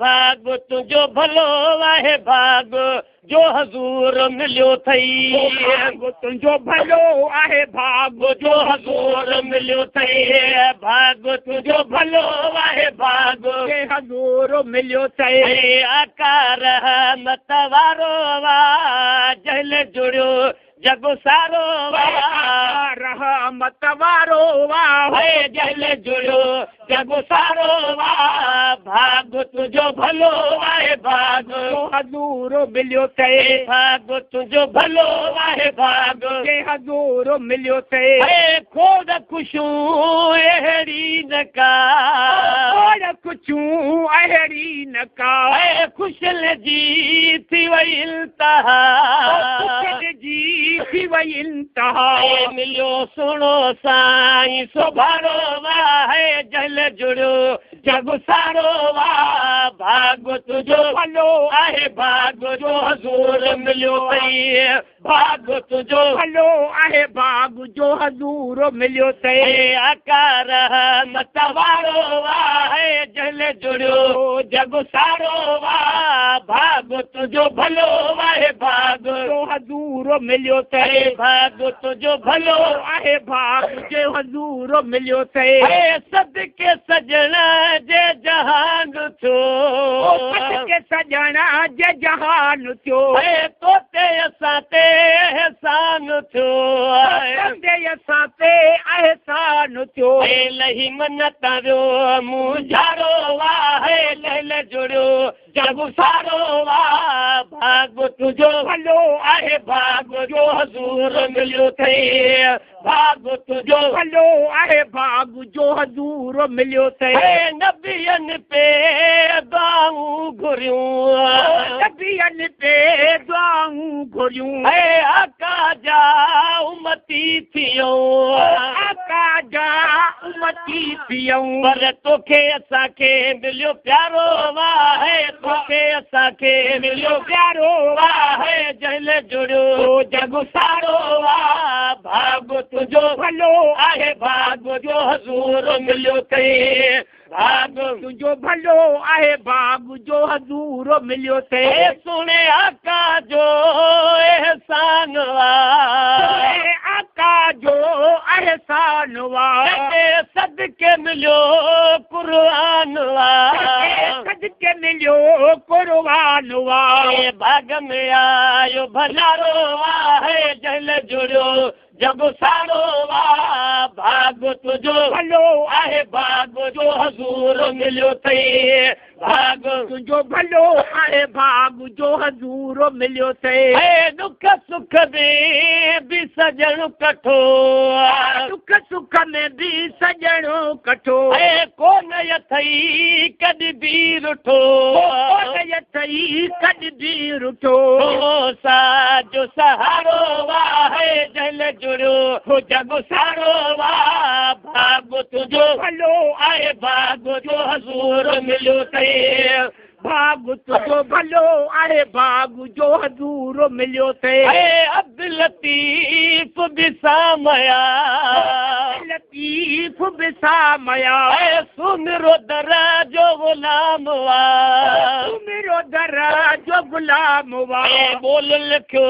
भाग तुंहिंजो भलो आहे भाग जो हज़ूर मिलियो अथई तुंहिंजो भलो आहे भाग जो हज़ूर मिलियो अथई भाग तुंहिंजो भलो आहे भाग जे हज़ूर मिलियो अथई आकार रहमत वारो वाह जल जुड़ियो जग सारो वाह रहमत वारो वाह जल जुड़ियो जग सारो वाह भाग तुंहिंजो भलो आहे भाग जो हज़ूर मिलियो अथई भाग तुंहिंजो भलो आहे भाग जे हज़ूर मिलियो अथई खोड़ खुशूं अहिड़ी न का खोड़ खुशूं अहिड़ी न का खुशल जी थी वई इंतहा जी थी वई इंतहा मिलियो सुणो साईं सुभारो वाह जल जुड़ियो जग सारो वाह भाग तुंहिंजो भलो आहे भाग जो हज़ूर मिलियो अथई भाग तुंहिंजो भलो आहे भाग जो हज़ूर मिलियो अथई आकार रहमत वारो वाह जल जुड़ियो जग सारो वाह भाग तुंहिंजो भलो आहे भाग जो हज़ूर मिलियो अथई भाग तुंहिंजो भलो आहे भाग जो हज़ूर मिलियो अथई सदके सजणा जे जहान थियो सदके सजणा जे जहान थियो तोते असां ते एहसान थियो तोते असां ते एहसान थियो लही मन तारियो मुंझारो वाह लहल जुड़ियो जग सारो वाह भाग तुंहिंजो भलो आहे भाग जो हज़ूर मिलियो अथई भाग तुंहिंजो भलो आहे भाग जो हज़ूर मिलियो अथई नबियनि पे दुआऊं घुरियूं नबियनि पे दुआऊं घुरियूं आका जा उमती थियूं आका जा उमती थियूं पर तोखे असांखे मिलियो प्यारो वाह तोखे असांखे मिलियो प्यारो वाह जल जुड़ियो जग सारो वाह भाग तुंहिंजो भलो आहे भाग जो हज़ूर मिलियो अथई भाग तुंहिंजो भलो आहे भाग जो हज़ूर मिलियो अथई सुणे आका जो एहसान वाह आका जो एहसान वाह सदके मिलियो क़ुरान वाह सदके मिलियो क़ुरान वाह भाग में आयो भलारो वाह जल जुड़ियो जग सारो वाह भाग तुंहिंजो भलो आहे भाग जो हज़ूर मिलियो अथई भाग तुंहिंजो भलो आहे भाग जो हज़ूर मिलियो अथई दुख सुख में बि सजणो कठो दुख सुख में बि सजणो कठो कोन अथई कॾहिं बि रुठो कोन अथई कॾहिं बि रुठो साजो सहारो वाह जल जुड़ियो जग सारो वाह भाग तुंहिंजो भलो आहे भाग जो हज़ूर मिलियो अथई भाग तुंहिंजो भलो आहे भाग जो हज़ूर मिलियो अथई अब्दुल लतीफ़ बि सामया लतीफ़ बि सामया सुमिरो दर जो ग़ुलाम वाह सुमिरो दर जो ग़ुलाम वाह बोल लिखियो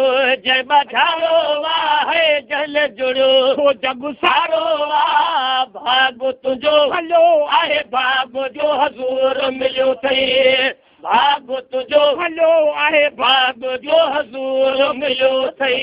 जय बधारो वाह जल जुड़ियो जग सारो वाह भाग तुंहिंजो भलो आहे भाग जो हज़ूर मिलियो अथई भाग तुंहिंजो भलो आहे भाग जो हज़ूर मिलियो अथई